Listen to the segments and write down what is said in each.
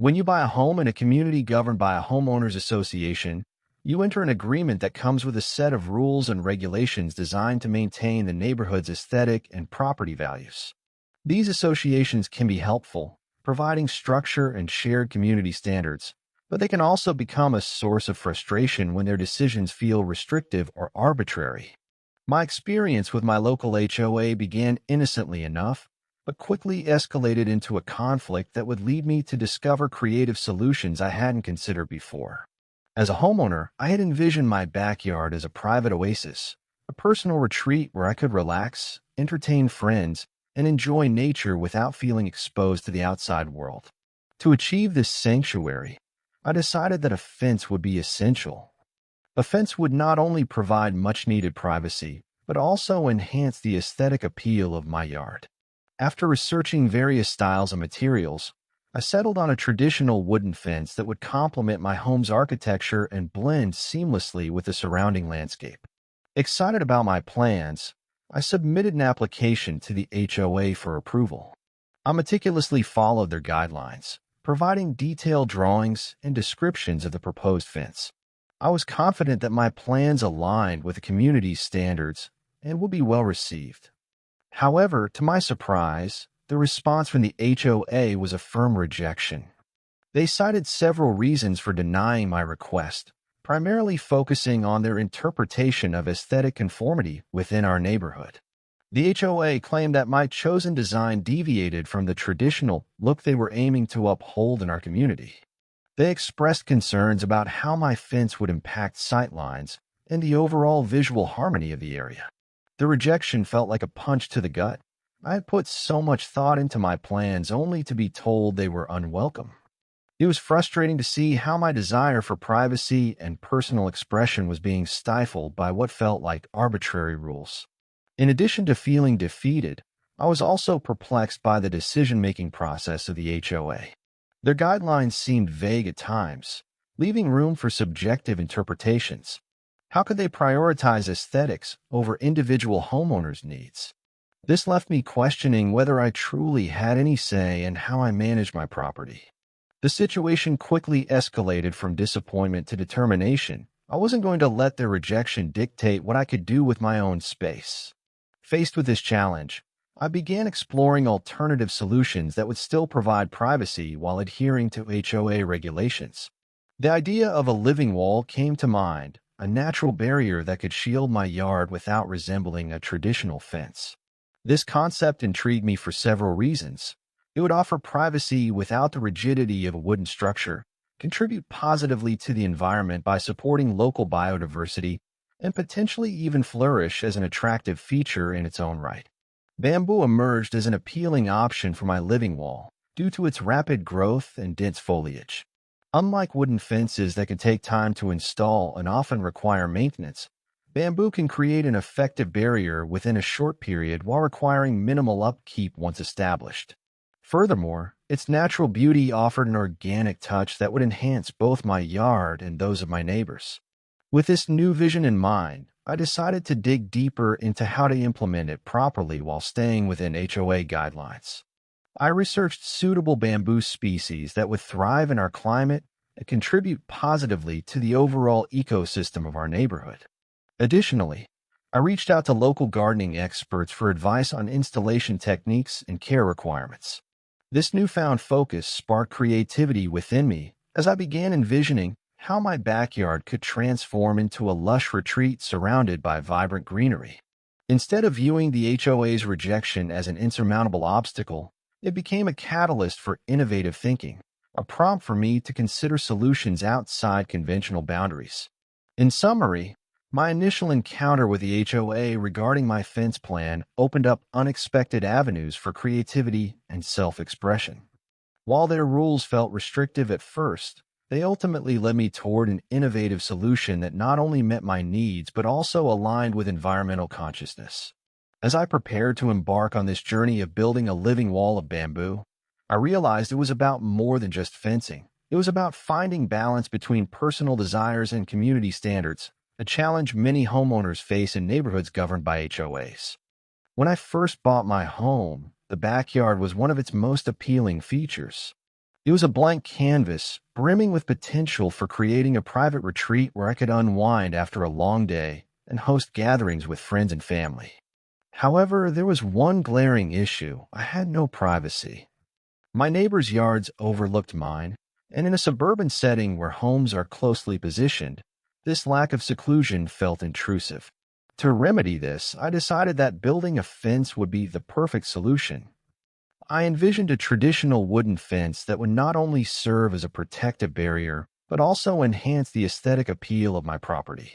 When you buy a home in a community governed by a homeowners association, you enter an agreement that comes with a set of rules and regulations designed to maintain the neighborhood's aesthetic and property values. These associations can be helpful, providing structure and shared community standards, but they can also become a source of frustration when their decisions feel restrictive or arbitrary. My experience with my local HOA began innocently enough, but quickly escalated into a conflict that would lead me to discover creative solutions I hadn't considered before. As a homeowner, I had envisioned my backyard as a private oasis, a personal retreat where I could relax, entertain friends, and enjoy nature without feeling exposed to the outside world. To achieve this sanctuary, I decided that a fence would be essential. A fence would not only provide much-needed privacy, but also enhance the aesthetic appeal of my yard. After researching various styles and materials, I settled on a traditional wooden fence that would complement my home's architecture and blend seamlessly with the surrounding landscape. Excited about my plans, I submitted an application to the HOA for approval. I meticulously followed their guidelines, providing detailed drawings and descriptions of the proposed fence. I was confident that my plans aligned with the community's standards and would be well received. However, to my surprise, the response from the HOA was a firm rejection. They cited several reasons for denying my request, primarily focusing on their interpretation of aesthetic conformity within our neighborhood. The HOA claimed that my chosen design deviated from the traditional look they were aiming to uphold in our community. They expressed concerns about how my fence would impact sightlines and the overall visual harmony of the area. The rejection felt like a punch to the gut. I had put so much thought into my plans only to be told they were unwelcome. It was frustrating to see how my desire for privacy and personal expression was being stifled by what felt like arbitrary rules. In addition to feeling defeated, I was also perplexed by the decision-making process of the HOA. Their guidelines seemed vague at times, leaving room for subjective interpretations. How could they prioritize aesthetics over individual homeowners' needs? This left me questioning whether I truly had any say in how I managed my property. The situation quickly escalated from disappointment to determination. I wasn't going to let their rejection dictate what I could do with my own space. Faced with this challenge, I began exploring alternative solutions that would still provide privacy while adhering to HOA regulations. The idea of a living wall came to mind, a natural barrier that could shield my yard without resembling a traditional fence. This concept intrigued me for several reasons. It would offer privacy without the rigidity of a wooden structure, contribute positively to the environment by supporting local biodiversity, and potentially even flourish as an attractive feature in its own right. Bamboo emerged as an appealing option for my living wall due to its rapid growth and dense foliage. Unlike wooden fences that can take time to install and often require maintenance, bamboo can create an effective barrier within a short period while requiring minimal upkeep once established. Furthermore, its natural beauty offered an organic touch that would enhance both my yard and those of my neighbors. With this new vision in mind, I decided to dig deeper into how to implement it properly while staying within HOA guidelines. I researched suitable bamboo species that would thrive in our climate and contribute positively to the overall ecosystem of our neighborhood. Additionally, I reached out to local gardening experts for advice on installation techniques and care requirements. This newfound focus sparked creativity within me as I began envisioning how my backyard could transform into a lush retreat surrounded by vibrant greenery. Instead of viewing the HOA's rejection as an insurmountable obstacle, it became a catalyst for innovative thinking, a prompt for me to consider solutions outside conventional boundaries. In summary, my initial encounter with the HOA regarding my fence plan opened up unexpected avenues for creativity and self-expression. While their rules felt restrictive at first, they ultimately led me toward an innovative solution that not only met my needs but also aligned with environmental consciousness. As I prepared to embark on this journey of building a living wall of bamboo, I realized it was about more than just fencing. It was about finding balance between personal desires and community standards, a challenge many homeowners face in neighborhoods governed by HOAs. When I first bought my home, the backyard was one of its most appealing features. It was a blank canvas, brimming with potential for creating a private retreat where I could unwind after a long day and host gatherings with friends and family. However, there was one glaring issue. I had no privacy. My neighbors' yards overlooked mine, and in a suburban setting where homes are closely positioned, this lack of seclusion felt intrusive. To remedy this, I decided that building a fence would be the perfect solution. I envisioned a traditional wooden fence that would not only serve as a protective barrier, but also enhance the aesthetic appeal of my property.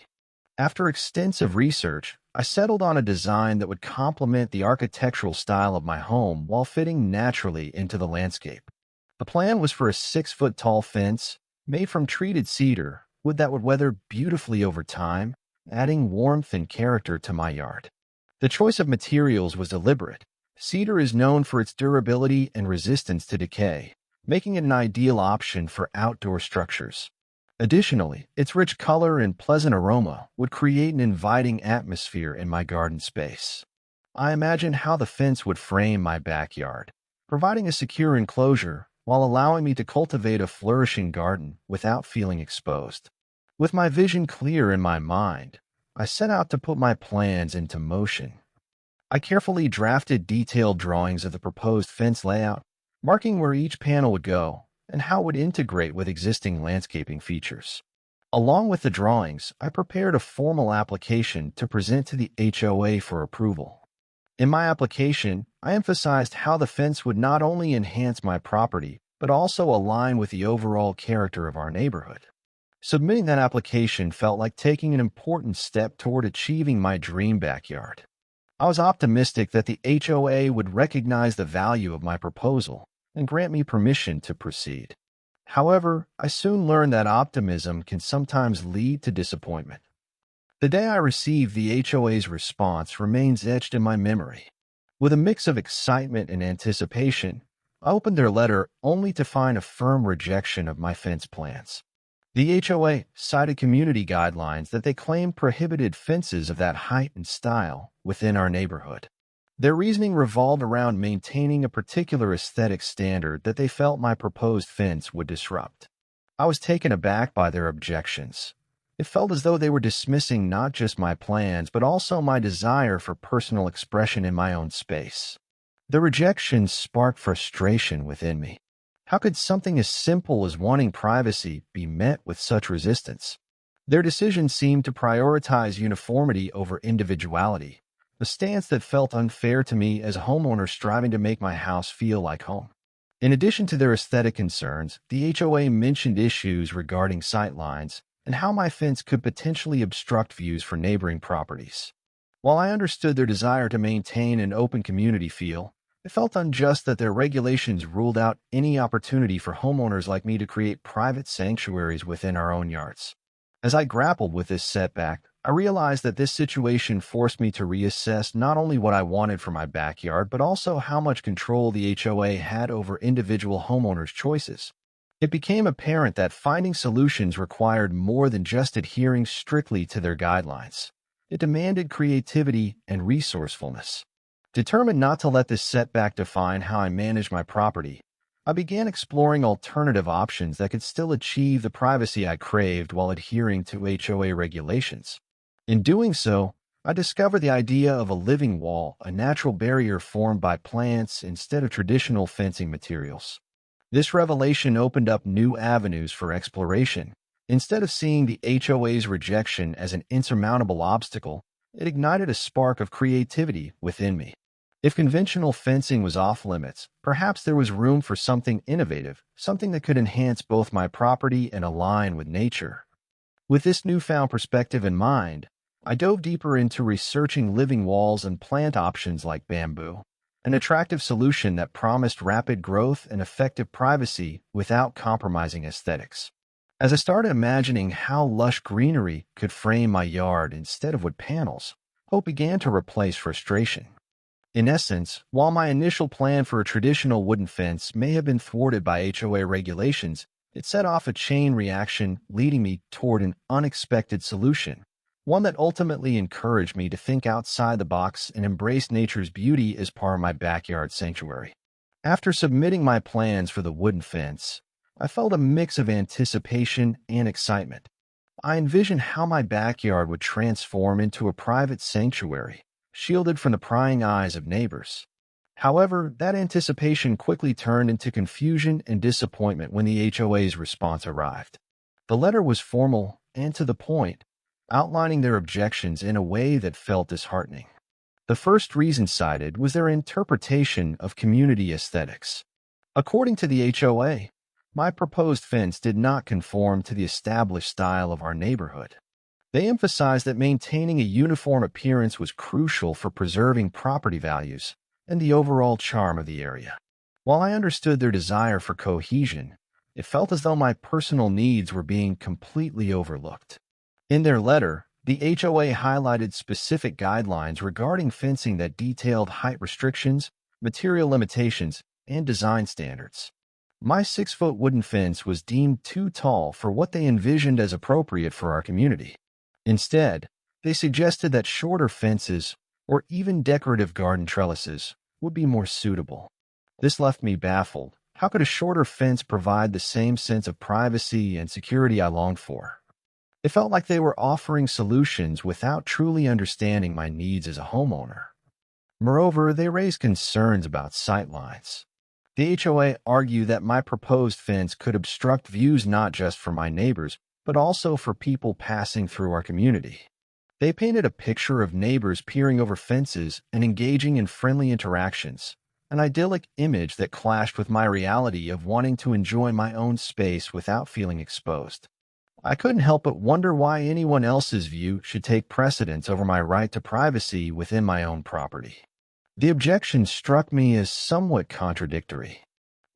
After extensive research, I settled on a design that would complement the architectural style of my home while fitting naturally into the landscape. The plan was for a 6-foot tall fence made from treated cedar, wood that would weather beautifully over time, adding warmth and character to my yard. The choice of materials was deliberate. Cedar is known for its durability and resistance to decay, making it an ideal option for outdoor structures. Additionally, its rich color and pleasant aroma would create an inviting atmosphere in my garden space. I imagined how the fence would frame my backyard, providing a secure enclosure while allowing me to cultivate a flourishing garden without feeling exposed. With my vision clear in my mind, I set out to put my plans into motion. I carefully drafted detailed drawings of the proposed fence layout, marking where each panel would go and how it would integrate with existing landscaping features. Along with the drawings, I prepared a formal application to present to the HOA for approval. In my application, I emphasized how the fence would not only enhance my property, but also align with the overall character of our neighborhood. Submitting that application felt like taking an important step toward achieving my dream backyard. I was optimistic that the HOA would recognize the value of my proposal and grant me permission to proceed. However, I soon learned that optimism can sometimes lead to disappointment. The day I received the HOA's response remains etched in my memory. With a mix of excitement and anticipation, I opened their letter only to find a firm rejection of my fence plans. The HOA cited community guidelines that they claimed prohibited fences of that height and style within our neighborhood. Their reasoning revolved around maintaining a particular aesthetic standard that they felt my proposed fence would disrupt. I was taken aback by their objections. It felt as though they were dismissing not just my plans, but also my desire for personal expression in my own space. The rejection sparked frustration within me. How could something as simple as wanting privacy be met with such resistance? Their decision seemed to prioritize uniformity over individuality, a stance that felt unfair to me as a homeowner striving to make my house feel like home. In addition to their aesthetic concerns, the HOA mentioned issues regarding sightlines and how my fence could potentially obstruct views for neighboring properties. While I understood their desire to maintain an open community feel, it felt unjust that their regulations ruled out any opportunity for homeowners like me to create private sanctuaries within our own yards. As I grappled with this setback, I realized that this situation forced me to reassess not only what I wanted for my backyard, but also how much control the HOA had over individual homeowners' choices. It became apparent that finding solutions required more than just adhering strictly to their guidelines. It demanded creativity and resourcefulness. Determined not to let this setback define how I manage my property, I began exploring alternative options that could still achieve the privacy I craved while adhering to HOA regulations. In doing so, I discovered the idea of a living wall, a natural barrier formed by plants instead of traditional fencing materials. This revelation opened up new avenues for exploration. Instead of seeing the HOA's rejection as an insurmountable obstacle, it ignited a spark of creativity within me. If conventional fencing was off limits, perhaps there was room for something innovative, something that could enhance both my property and align with nature. With this newfound perspective in mind, I dove deeper into researching living walls and plant options like bamboo, an attractive solution that promised rapid growth and effective privacy without compromising aesthetics. As I started imagining how lush greenery could frame my yard instead of wood panels, hope began to replace frustration. In essence, while my initial plan for a traditional wooden fence may have been thwarted by HOA regulations, it set off a chain reaction leading me toward an unexpected solution, one that ultimately encouraged me to think outside the box and embrace nature's beauty as part of my backyard sanctuary. After submitting my plans for the wooden fence, I felt a mix of anticipation and excitement. I envisioned how my backyard would transform into a private sanctuary, shielded from the prying eyes of neighbors. However, that anticipation quickly turned into confusion and disappointment when the HOA's response arrived. The letter was formal and to the point, outlining their objections in a way that felt disheartening. The first reason cited was their interpretation of community aesthetics. According to the HOA, my proposed fence did not conform to the established style of our neighborhood. They emphasized that maintaining a uniform appearance was crucial for preserving property values and the overall charm of the area. While I understood their desire for cohesion, it felt as though my personal needs were being completely overlooked. In their letter, the HOA highlighted specific guidelines regarding fencing that detailed height restrictions, material limitations, and design standards. My 6-foot wooden fence was deemed too tall for what they envisioned as appropriate for our community. Instead, they suggested that shorter fences or even decorative garden trellises would be more suitable. This left me baffled. How could a shorter fence provide the same sense of privacy and security I longed for? It felt like they were offering solutions without truly understanding my needs as a homeowner. Moreover, they raised concerns about sightlines. The HOA argued that my proposed fence could obstruct views not just for my neighbors, but also for people passing through our community. They painted a picture of neighbors peering over fences and engaging in friendly interactions, an idyllic image that clashed with my reality of wanting to enjoy my own space without feeling exposed. I couldn't help but wonder why anyone else's view should take precedence over my right to privacy within my own property. The objection struck me as somewhat contradictory.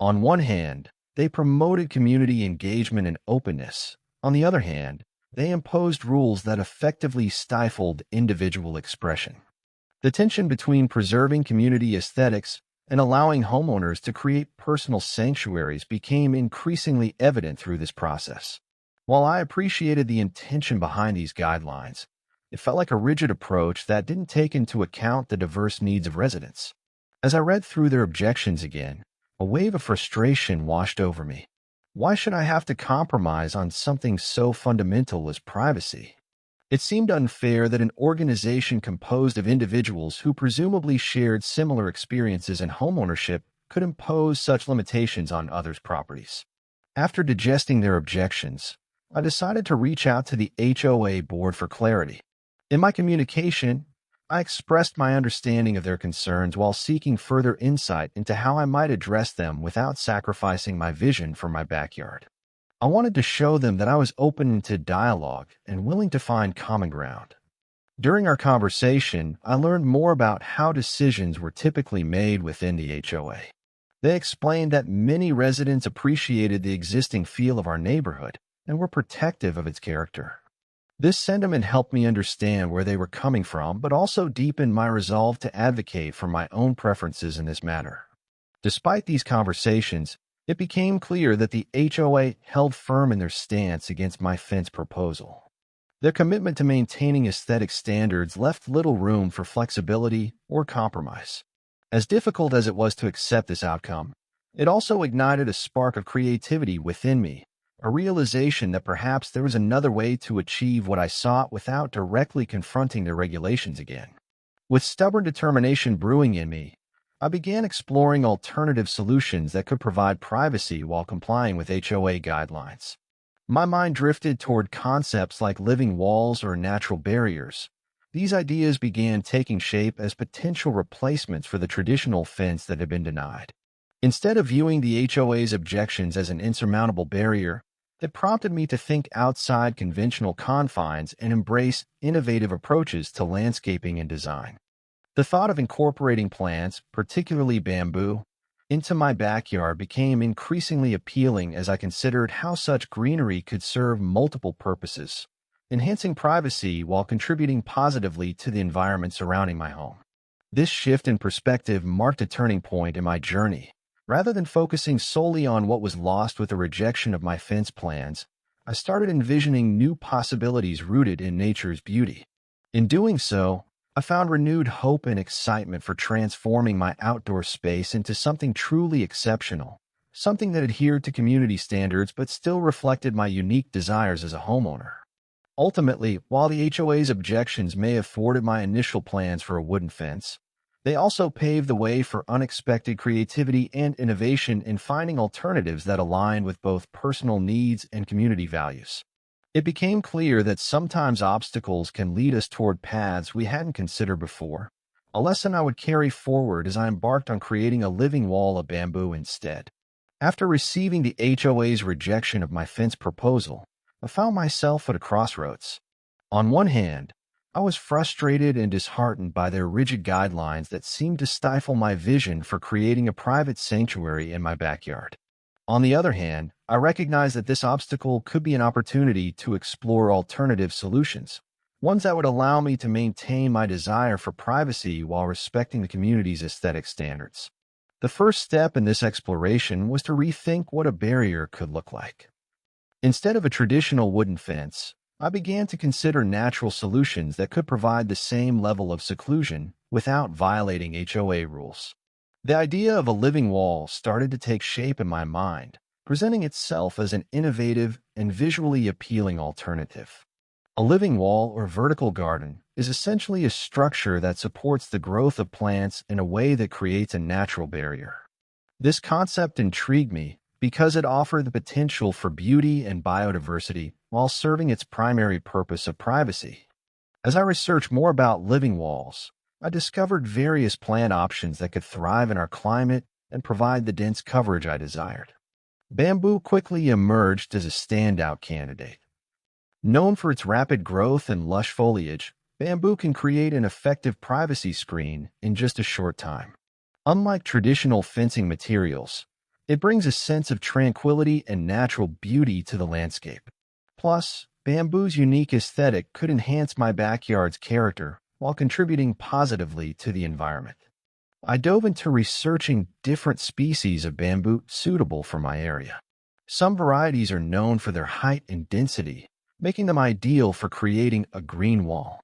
On one hand, they promoted community engagement and openness. On the other hand, they imposed rules that effectively stifled individual expression. The tension between preserving community aesthetics and allowing homeowners to create personal sanctuaries became increasingly evident through this process. While I appreciated the intention behind these guidelines, it felt like a rigid approach that didn't take into account the diverse needs of residents. As I read through their objections again, a wave of frustration washed over me. Why should I have to compromise on something so fundamental as privacy? It seemed unfair that an organization composed of individuals who presumably shared similar experiences in homeownership could impose such limitations on others' properties. After digesting their objections, I decided to reach out to the HOA board for clarity. In my communication, I expressed my understanding of their concerns while seeking further insight into how I might address them without sacrificing my vision for my backyard. I wanted to show them that I was open to dialogue and willing to find common ground. During our conversation, I learned more about how decisions were typically made within the HOA. They explained that many residents appreciated the existing feel of our neighborhood and were protective of its character. This sentiment helped me understand where they were coming from, but also deepened my resolve to advocate for my own preferences in this matter. Despite these conversations, it became clear that the HOA held firm in their stance against my fence proposal. Their commitment to maintaining aesthetic standards left little room for flexibility or compromise. As difficult as it was to accept this outcome, it also ignited a spark of creativity within me, a realization that perhaps there was another way to achieve what I sought without directly confronting the regulations again. With stubborn determination brewing in me, I began exploring alternative solutions that could provide privacy while complying with HOA guidelines. My mind drifted toward concepts like living walls or natural barriers. These ideas began taking shape as potential replacements for the traditional fence that had been denied. Instead of viewing the HOA's objections as an insurmountable barrier, it prompted me to think outside conventional confines and embrace innovative approaches to landscaping and design. The thought of incorporating plants, particularly bamboo, into my backyard became increasingly appealing as I considered how such greenery could serve multiple purposes, enhancing privacy while contributing positively to the environment surrounding my home. This shift in perspective marked a turning point in my journey. Rather than focusing solely on what was lost with the rejection of my fence plans, I started envisioning new possibilities rooted in nature's beauty. In doing so, I found renewed hope and excitement for transforming my outdoor space into something truly exceptional, something that adhered to community standards but still reflected my unique desires as a homeowner. Ultimately, while the HOA's objections may have thwarted my initial plans for a wooden fence, they also paved the way for unexpected creativity and innovation in finding alternatives that align with both personal needs and community values. It became clear that sometimes obstacles can lead us toward paths we hadn't considered before, a lesson I would carry forward as I embarked on creating a living wall of bamboo instead. After receiving the HOA's rejection of my fence proposal, I found myself at a crossroads. On one hand, I was frustrated and disheartened by their rigid guidelines that seemed to stifle my vision for creating a private sanctuary in my backyard. On the other hand, I recognized that this obstacle could be an opportunity to explore alternative solutions, ones that would allow me to maintain my desire for privacy while respecting the community's aesthetic standards. The first step in this exploration was to rethink what a barrier could look like. Instead of a traditional wooden fence, I began to consider natural solutions that could provide the same level of seclusion without violating HOA rules. The idea of a living wall started to take shape in my mind, presenting itself as an innovative and visually appealing alternative. A living wall or vertical garden is essentially a structure that supports the growth of plants in a way that creates a natural barrier. This concept intrigued me because it offered the potential for beauty and biodiversity while serving its primary purpose of privacy. As I researched more about living walls, I discovered various plant options that could thrive in our climate and provide the dense coverage I desired. Bamboo quickly emerged as a standout candidate. Known for its rapid growth and lush foliage, bamboo can create an effective privacy screen in just a short time. Unlike traditional fencing materials, it brings a sense of tranquility and natural beauty to the landscape. Plus, bamboo's unique aesthetic could enhance my backyard's character while contributing positively to the environment. I dove into researching different species of bamboo suitable for my area. Some varieties are known for their height and density, making them ideal for creating a green wall.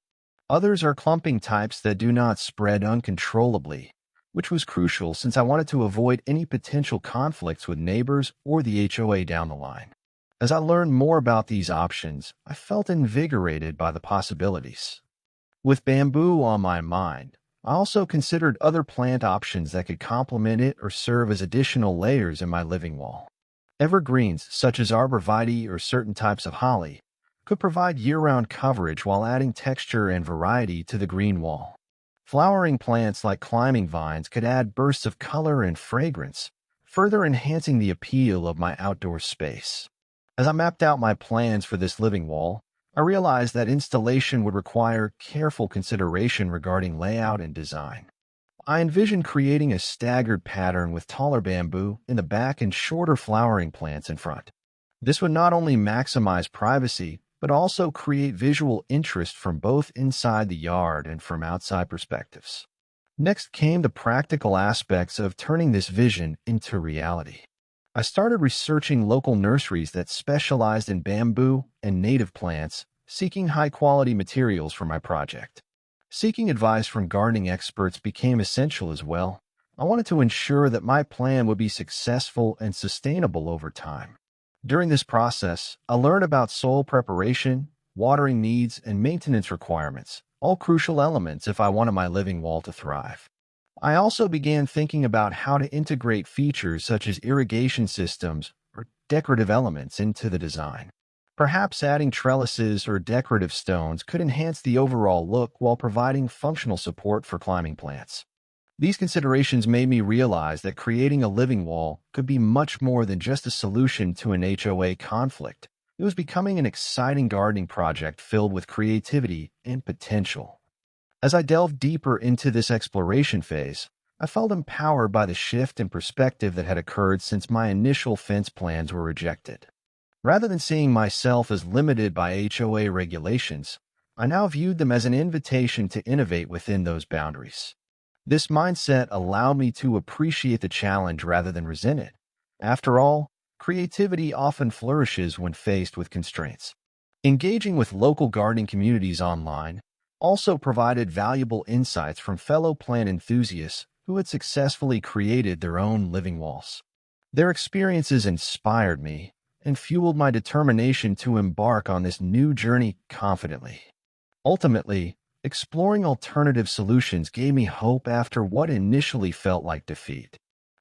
Others are clumping types that do not spread uncontrollably, which was crucial since I wanted to avoid any potential conflicts with neighbors or the HOA down the line. As I learned more about these options, I felt invigorated by the possibilities. With bamboo on my mind, I also considered other plant options that could complement it or serve as additional layers in my living wall. Evergreens, such as arborvitae or certain types of holly, could provide year-round coverage while adding texture and variety to the green wall. Flowering plants like climbing vines could add bursts of color and fragrance, further enhancing the appeal of my outdoor space. As I mapped out my plans for this living wall, I realized that installation would require careful consideration regarding layout and design. I envisioned creating a staggered pattern with taller bamboo in the back and shorter flowering plants in front. This would not only maximize privacy, but also create visual interest from both inside the yard and from outside perspectives. Next came the practical aspects of turning this vision into reality. I started researching local nurseries that specialized in bamboo and native plants, seeking high-quality materials for my project. Seeking advice from gardening experts became essential as well. I wanted to ensure that my plan would be successful and sustainable over time. During this process, I learned about soil preparation, watering needs, and maintenance requirements, all crucial elements if I wanted my living wall to thrive. I also began thinking about how to integrate features such as irrigation systems or decorative elements into the design. Perhaps adding trellises or decorative stones could enhance the overall look while providing functional support for climbing plants. These considerations made me realize that creating a living wall could be much more than just a solution to an HOA conflict. It was becoming an exciting gardening project filled with creativity and potential. As I delved deeper into this exploration phase, I felt empowered by the shift in perspective that had occurred since my initial fence plans were rejected. Rather than seeing myself as limited by HOA regulations, I now viewed them as an invitation to innovate within those boundaries. This mindset allowed me to appreciate the challenge rather than resent it. After all, creativity often flourishes when faced with constraints. Engaging with local gardening communities online also provided valuable insights from fellow plant enthusiasts who had successfully created their own living walls. Their experiences inspired me and fueled my determination to embark on this new journey confidently. Ultimately, exploring alternative solutions gave me hope after what initially felt like defeat.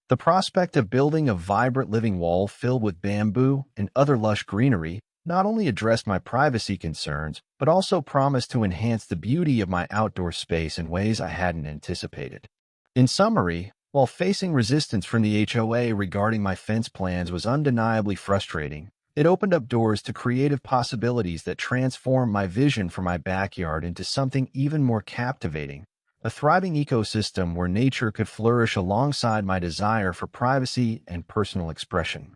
The prospect of building a vibrant living wall filled with bamboo and other lush greenery not only addressed my privacy concerns, but also promised to enhance the beauty of my outdoor space in ways I hadn't anticipated. In summary, while facing resistance from the HOA regarding my fence plans was undeniably frustrating, it opened up doors to creative possibilities that transformed my vision for my backyard into something even more captivating, a thriving ecosystem where nature could flourish alongside my desire for privacy and personal expression.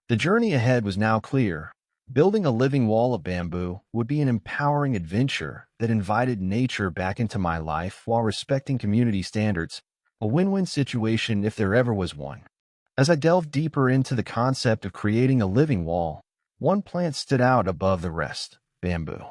The journey ahead was now clear. Building a living wall of bamboo would be an empowering adventure that invited nature back into my life while respecting community standards, a win-win situation if there ever was one. As I delved deeper into the concept of creating a living wall, one plant stood out above the rest: bamboo.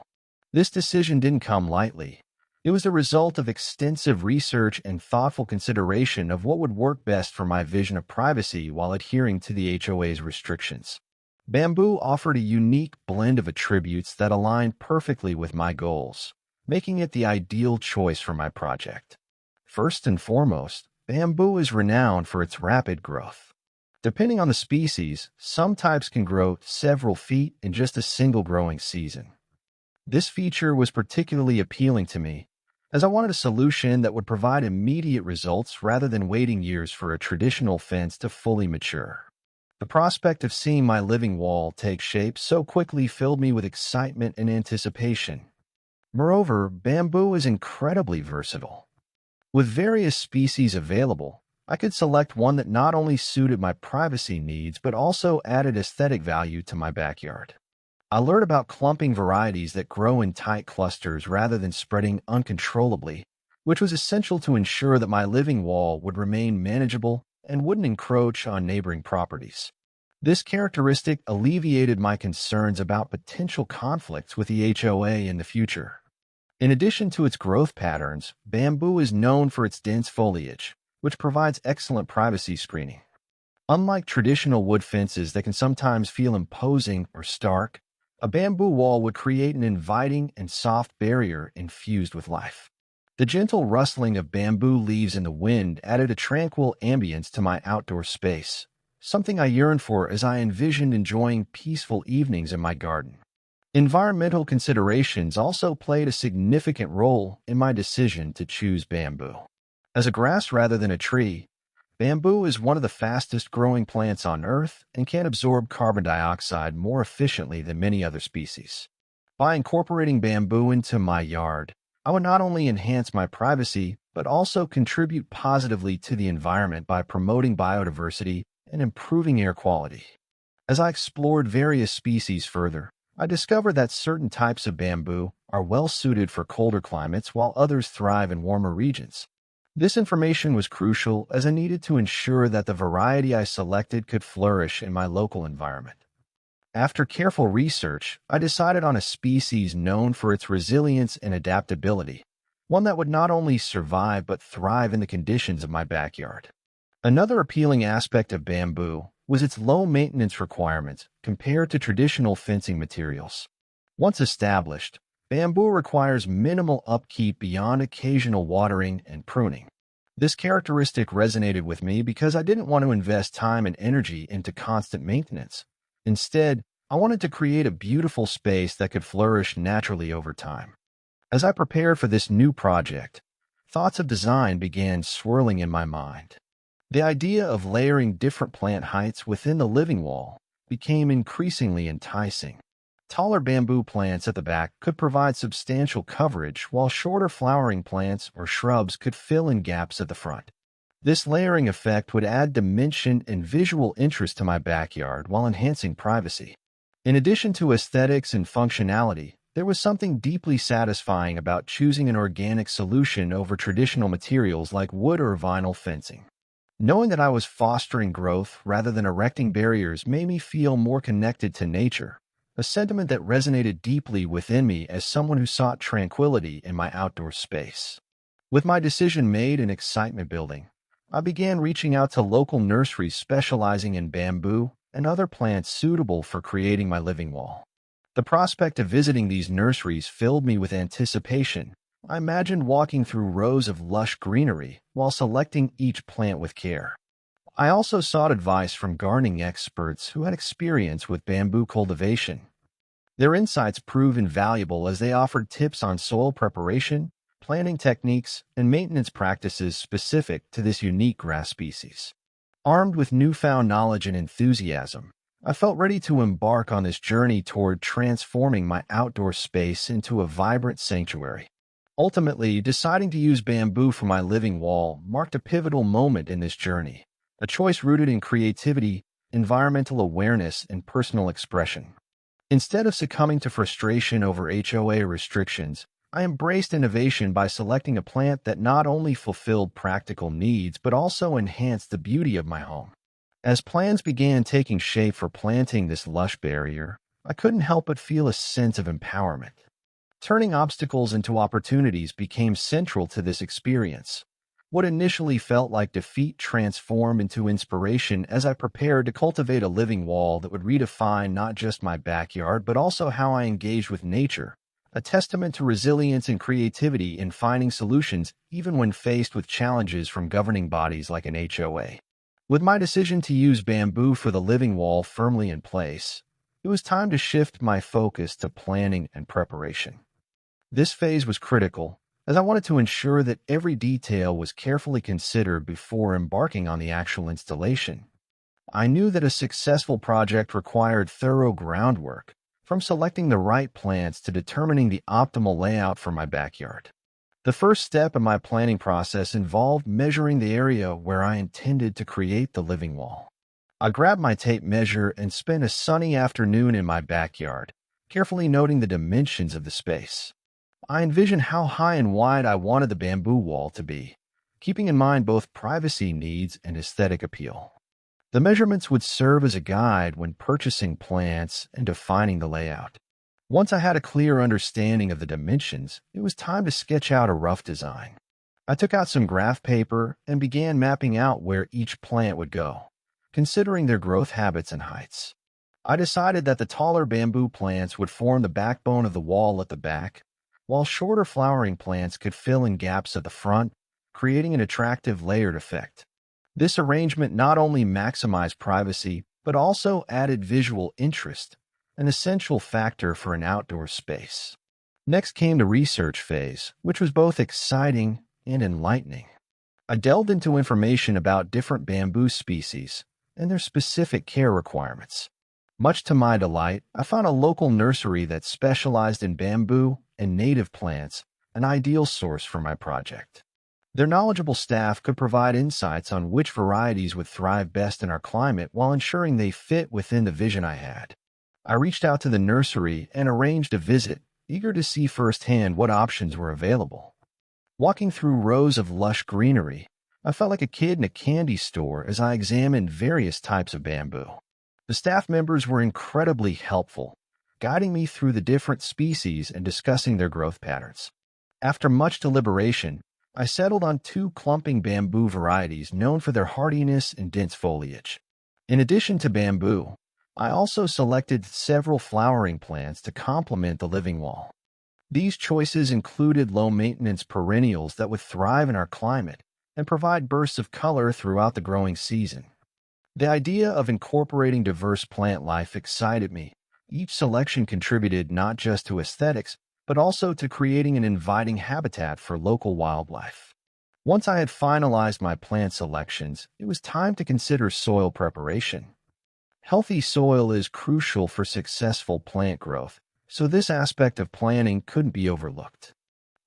This decision didn't come lightly. It was the result of extensive research and thoughtful consideration of what would work best for my vision of privacy while adhering to the HOA's restrictions. Bamboo offered a unique blend of attributes that aligned perfectly with my goals, making it the ideal choice for my project. First and foremost, bamboo is renowned for its rapid growth. Depending on the species, some types can grow several feet in just a single growing season. This feature was particularly appealing to me, as I wanted a solution that would provide immediate results rather than waiting years for a traditional fence to fully mature. The prospect of seeing my living wall take shape so quickly filled me with excitement and anticipation. Moreover, bamboo is incredibly versatile. With various species available, I could select one that not only suited my privacy needs but also added aesthetic value to my backyard. I learned about clumping varieties that grow in tight clusters rather than spreading uncontrollably, which was essential to ensure that my living wall would remain manageable and wouldn't encroach on neighboring properties. This characteristic alleviated my concerns about potential conflicts with the HOA in the future. In addition to its growth patterns, bamboo is known for its dense foliage, which provides excellent privacy screening. Unlike traditional wood fences that can sometimes feel imposing or stark, a bamboo wall would create an inviting and soft barrier infused with life. The gentle rustling of bamboo leaves in the wind added a tranquil ambience to my outdoor space, something I yearned for as I envisioned enjoying peaceful evenings in my garden. Environmental considerations also played a significant role in my decision to choose bamboo. As a grass rather than a tree, bamboo is one of the fastest growing plants on Earth and can absorb carbon dioxide more efficiently than many other species. By incorporating bamboo into my yard, I would not only enhance my privacy, but also contribute positively to the environment by promoting biodiversity and improving air quality. As I explored various species further, I discovered that certain types of bamboo are well suited for colder climates while others thrive in warmer regions. This information was crucial as I needed to ensure that the variety I selected could flourish in my local environment. After careful research, I decided on a species known for its resilience and adaptability, one that would not only survive but thrive in the conditions of my backyard. Another appealing aspect of bamboo was its low maintenance requirements compared to traditional fencing materials. Once established, bamboo requires minimal upkeep beyond occasional watering and pruning. This characteristic resonated with me because I didn't want to invest time and energy into constant maintenance. Instead, I wanted to create a beautiful space that could flourish naturally over time. As I prepared for this new project, thoughts of design began swirling in my mind. The idea of layering different plant heights within the living wall became increasingly enticing. Taller bamboo plants at the back could provide substantial coverage, while shorter flowering plants or shrubs could fill in gaps at the front. This layering effect would add dimension and visual interest to my backyard while enhancing privacy. In addition to aesthetics and functionality, there was something deeply satisfying about choosing an organic solution over traditional materials like wood or vinyl fencing. Knowing that I was fostering growth rather than erecting barriers made me feel more connected to nature, a sentiment that resonated deeply within me as someone who sought tranquility in my outdoor space. With my decision made and excitement building, I began reaching out to local nurseries specializing in bamboo and other plants suitable for creating my living wall. The prospect of visiting these nurseries filled me with anticipation. I imagined walking through rows of lush greenery while selecting each plant with care. I also sought advice from gardening experts who had experience with bamboo cultivation. Their insights proved invaluable as they offered tips on soil preparation, planting techniques, and maintenance practices specific to this unique grass species. Armed with newfound knowledge and enthusiasm, I felt ready to embark on this journey toward transforming my outdoor space into a vibrant sanctuary. Ultimately, deciding to use bamboo for my living wall marked a pivotal moment in this journey, a choice rooted in creativity, environmental awareness, and personal expression. Instead of succumbing to frustration over HOA restrictions, I embraced innovation by selecting a plant that not only fulfilled practical needs but also enhanced the beauty of my home. As plans began taking shape for planting this lush barrier, I couldn't help but feel a sense of empowerment. Turning obstacles into opportunities became central to this experience. What initially felt like defeat transformed into inspiration as I prepared to cultivate a living wall that would redefine not just my backyard but also how I engaged with nature, a testament to resilience and creativity in finding solutions even when faced with challenges from governing bodies like an HOA. With my decision to use bamboo for the living wall firmly in place, it was time to shift my focus to planning and preparation. This phase was critical, as I wanted to ensure that every detail was carefully considered before embarking on the actual installation. I knew that a successful project required thorough groundwork, from selecting the right plants to determining the optimal layout for my backyard. The first step in my planning process involved measuring the area where I intended to create the living wall. I grabbed my tape measure and spent a sunny afternoon in my backyard, carefully noting the dimensions of the space. I envisioned how high and wide I wanted the bamboo wall to be, keeping in mind both privacy needs and aesthetic appeal. The measurements would serve as a guide when purchasing plants and defining the layout. Once I had a clear understanding of the dimensions, it was time to sketch out a rough design. I took out some graph paper and began mapping out where each plant would go, considering their growth habits and heights. I decided that the taller bamboo plants would form the backbone of the wall at the back, while shorter flowering plants could fill in gaps at the front, creating an attractive layered effect. This arrangement not only maximized privacy, but also added visual interest, an essential factor for an outdoor space. Next came the research phase, which was both exciting and enlightening. I delved into information about different bamboo species and their specific care requirements. Much to my delight, I found a local nursery that specialized in bamboo and native plants, an ideal source for my project. Their knowledgeable staff could provide insights on which varieties would thrive best in our climate while ensuring they fit within the vision I had. I reached out to the nursery and arranged a visit, eager to see firsthand what options were available. Walking through rows of lush greenery, I felt like a kid in a candy store as I examined various types of bamboo. The staff members were incredibly helpful, guiding me through the different species and discussing their growth patterns. After much deliberation, I settled on 2 clumping bamboo varieties known for their hardiness and dense foliage. In addition to bamboo, I also selected several flowering plants to complement the living wall. These choices included low-maintenance perennials that would thrive in our climate and provide bursts of color throughout the growing season. The idea of incorporating diverse plant life excited me. Each selection contributed not just to aesthetics, but also to creating an inviting habitat for local wildlife. Once I had finalized my plant selections, it was time to consider soil preparation. Healthy soil is crucial for successful plant growth, so this aspect of planning couldn't be overlooked.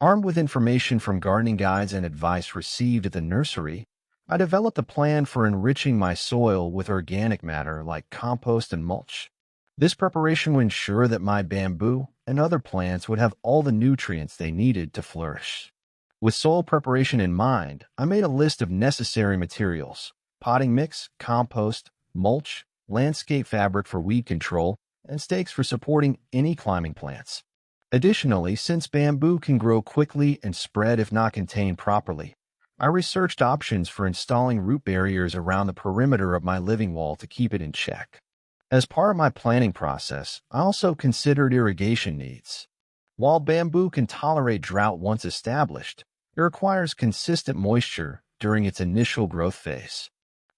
Armed with information from gardening guides and advice received at the nursery, I developed a plan for enriching my soil with organic matter like compost and mulch. This preparation would ensure that my bamboo and other plants would have all the nutrients they needed to flourish. With soil preparation in mind, I made a list of necessary materials: potting mix, compost, mulch, landscape fabric for weed control, and stakes for supporting any climbing plants. Additionally, since bamboo can grow quickly and spread if not contained properly, I researched options for installing root barriers around the perimeter of my living wall to keep it in check. As part of my planning process, I also considered irrigation needs. While bamboo can tolerate drought once established, it requires consistent moisture during its initial growth phase.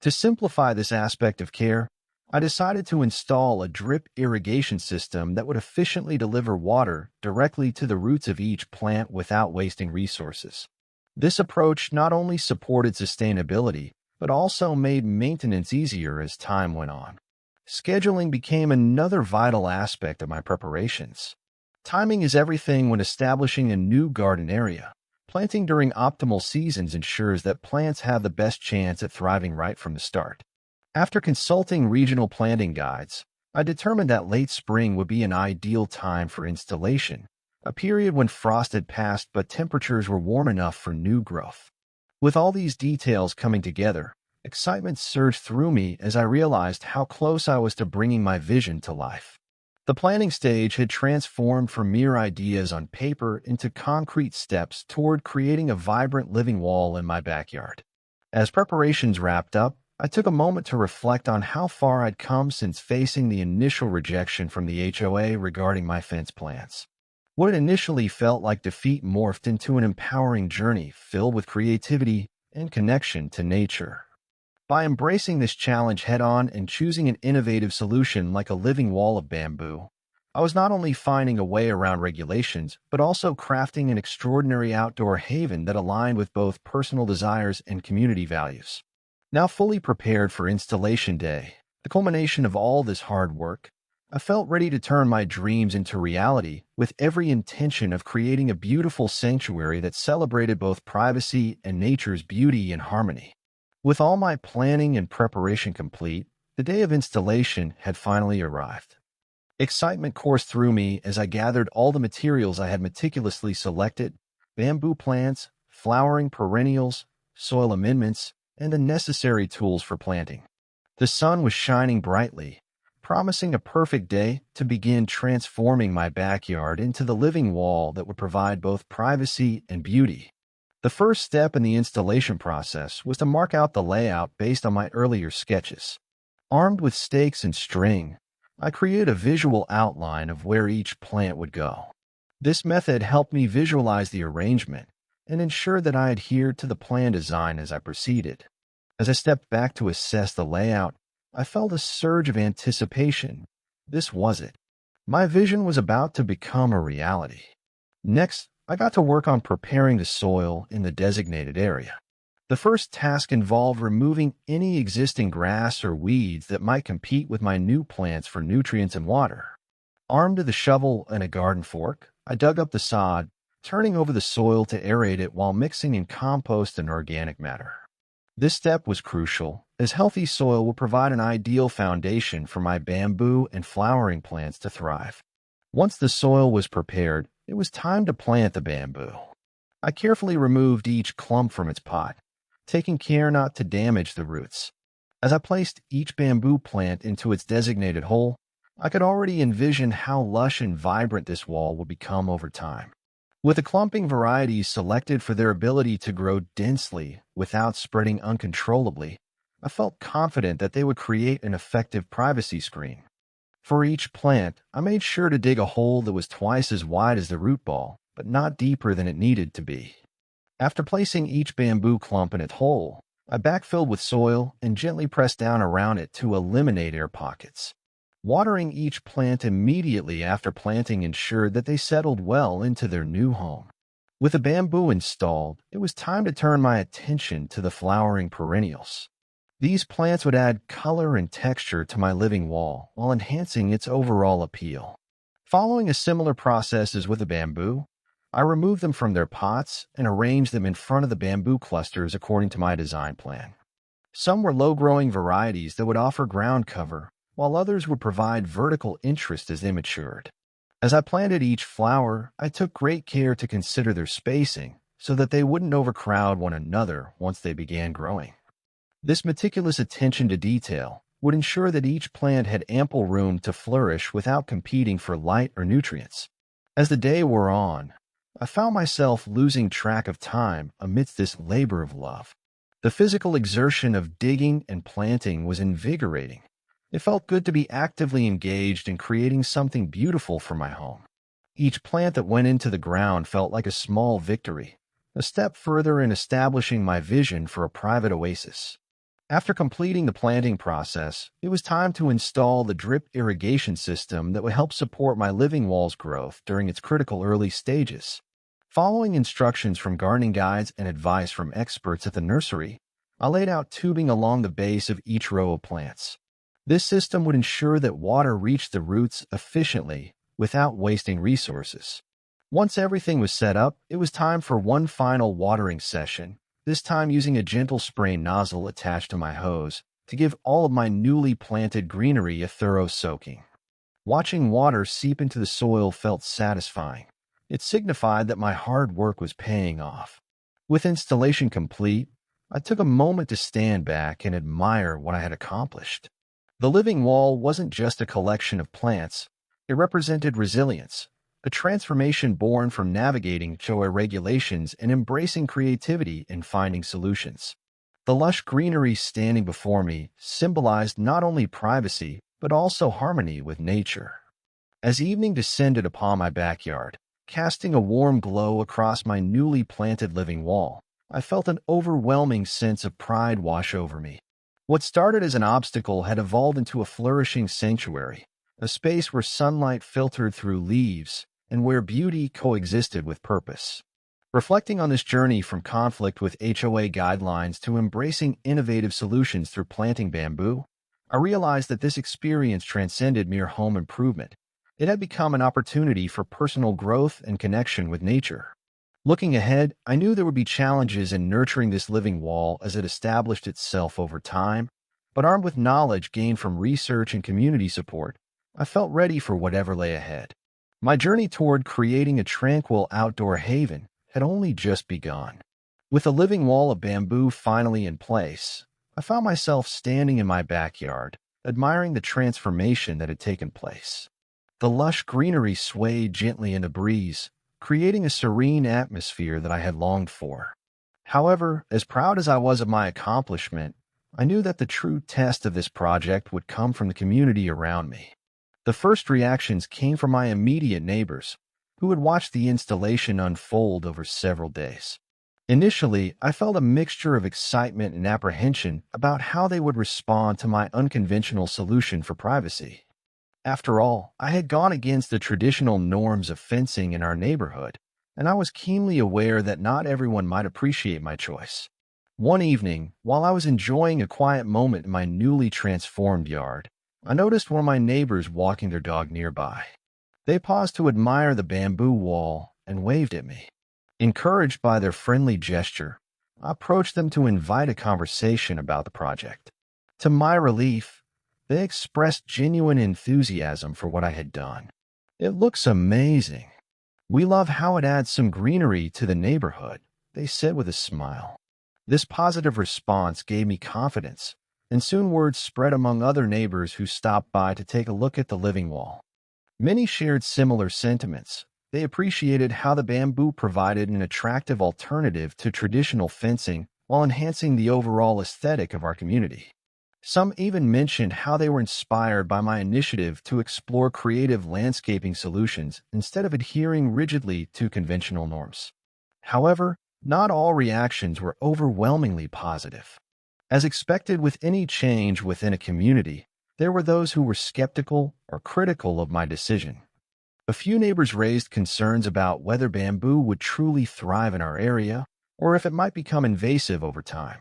To simplify this aspect of care, I decided to install a drip irrigation system that would efficiently deliver water directly to the roots of each plant without wasting resources. This approach not only supported sustainability, but also made maintenance easier as time went on. Scheduling became another vital aspect of my preparations. Timing is everything when establishing a new garden area. Planting during optimal seasons ensures that plants have the best chance at thriving right from the start. After consulting regional planting guides, I determined that late spring would be an ideal time for installation, a period when frost had passed but temperatures were warm enough for new growth. With all these details coming together, excitement surged through me as I realized how close I was to bringing my vision to life. The planning stage had transformed from mere ideas on paper into concrete steps toward creating a vibrant living wall in my backyard. As preparations wrapped up, I took a moment to reflect on how far I'd come since facing the initial rejection from the HOA regarding my fence plans. What initially felt like defeat morphed into an empowering journey filled with creativity and connection to nature. By embracing this challenge head-on and choosing an innovative solution like a living wall of bamboo, I was not only finding a way around regulations, but also crafting an extraordinary outdoor haven that aligned with both personal desires and community values. Now fully prepared for installation day, the culmination of all this hard work, I felt ready to turn my dreams into reality with every intention of creating a beautiful sanctuary that celebrated both privacy and nature's beauty and harmony. With all my planning and preparation complete, the day of installation had finally arrived. Excitement coursed through me as I gathered all the materials I had meticulously selected: bamboo plants, flowering perennials, soil amendments, and the necessary tools for planting. The sun was shining brightly, promising a perfect day to begin transforming my backyard into the living wall that would provide both privacy and beauty. The first step in the installation process was to mark out the layout based on my earlier sketches. Armed with stakes and string, I created a visual outline of where each plant would go. This method helped me visualize the arrangement and ensure that I adhered to the plan design as I proceeded. As I stepped back to assess the layout, I felt a surge of anticipation. This was it. My vision was about to become a reality. Next, I got to work on preparing the soil in the designated area. The first task involved removing any existing grass or weeds that might compete with my new plants for nutrients and water. Armed with a shovel and a garden fork, I dug up the sod, turning over the soil to aerate it while mixing in compost and organic matter. This step was crucial, as healthy soil will provide an ideal foundation for my bamboo and flowering plants to thrive. Once the soil was prepared, it was time to plant the bamboo. I carefully removed each clump from its pot, taking care not to damage the roots. As I placed each bamboo plant into its designated hole, I could already envision how lush and vibrant this wall would become over time. With the clumping varieties selected for their ability to grow densely without spreading uncontrollably, I felt confident that they would create an effective privacy screen. For each plant, I made sure to dig a hole that was twice as wide as the root ball, but not deeper than it needed to be. After placing each bamboo clump in its hole, I backfilled with soil and gently pressed down around it to eliminate air pockets. Watering each plant immediately after planting ensured that they settled well into their new home. With the bamboo installed, it was time to turn my attention to the flowering perennials. These plants would add color and texture to my living wall while enhancing its overall appeal. Following a similar process as with the bamboo, I removed them from their pots and arranged them in front of the bamboo clusters according to my design plan. Some were low-growing varieties that would offer ground cover, while others would provide vertical interest as they matured. As I planted each flower, I took great care to consider their spacing so that they wouldn't overcrowd one another once they began growing. This meticulous attention to detail would ensure that each plant had ample room to flourish without competing for light or nutrients. As the day wore on, I found myself losing track of time amidst this labor of love. The physical exertion of digging and planting was invigorating. It felt good to be actively engaged in creating something beautiful for my home. Each plant that went into the ground felt like a small victory, a step further in establishing my vision for a private oasis. After completing the planting process, it was time to install the drip irrigation system that would help support my living wall's growth during its critical early stages. Following instructions from gardening guides and advice from experts at the nursery, I laid out tubing along the base of each row of plants. This system would ensure that water reached the roots efficiently without wasting resources. Once everything was set up, it was time for one final watering session, this time using a gentle spray nozzle attached to my hose to give all of my newly planted greenery a thorough soaking. Watching water seep into the soil felt satisfying. It signified that my hard work was paying off. With installation complete, I took a moment to stand back and admire what I had accomplished. The living wall wasn't just a collection of plants. It represented resilience, a transformation born from navigating HOA regulations and embracing creativity in finding solutions. The lush greenery standing before me symbolized not only privacy, but also harmony with nature. As evening descended upon my backyard, casting a warm glow across my newly planted living wall, I felt an overwhelming sense of pride wash over me. What started as an obstacle had evolved into a flourishing sanctuary, a space where sunlight filtered through leaves and where beauty coexisted with purpose. Reflecting on this journey from conflict with HOA guidelines to embracing innovative solutions through planting bamboo, I realized that this experience transcended mere home improvement. It had become an opportunity for personal growth and connection with nature. Looking ahead, I knew there would be challenges in nurturing this living wall as it established itself over time, but armed with knowledge gained from research and community support, I felt ready for whatever lay ahead. My journey toward creating a tranquil outdoor haven had only just begun. With the living wall of bamboo finally in place, I found myself standing in my backyard, admiring the transformation that had taken place. The lush greenery swayed gently in the breeze, creating a serene atmosphere that I had longed for. However, as proud as I was of my accomplishment, I knew that the true test of this project would come from the community around me. The first reactions came from my immediate neighbors, who had watched the installation unfold over several days. Initially, I felt a mixture of excitement and apprehension about how they would respond to my unconventional solution for privacy. After all, I had gone against the traditional norms of fencing in our neighborhood, and I was keenly aware that not everyone might appreciate my choice. One evening, while I was enjoying a quiet moment in my newly transformed yard, I noticed one of my neighbors walking their dog nearby. They paused to admire the bamboo wall and waved at me. Encouraged by their friendly gesture, I approached them to invite a conversation about the project. To my relief, they expressed genuine enthusiasm for what I had done. "It looks amazing. We love how it adds some greenery to the neighborhood," they said with a smile. This positive response gave me confidence, and soon word spread among other neighbors who stopped by to take a look at the living wall. Many shared similar sentiments. They appreciated how the bamboo provided an attractive alternative to traditional fencing while enhancing the overall aesthetic of our community. Some even mentioned how they were inspired by my initiative to explore creative landscaping solutions instead of adhering rigidly to conventional norms. However, not all reactions were overwhelmingly positive. As expected with any change within a community, there were those who were skeptical or critical of my decision. A few neighbors raised concerns about whether bamboo would truly thrive in our area or if it might become invasive over time.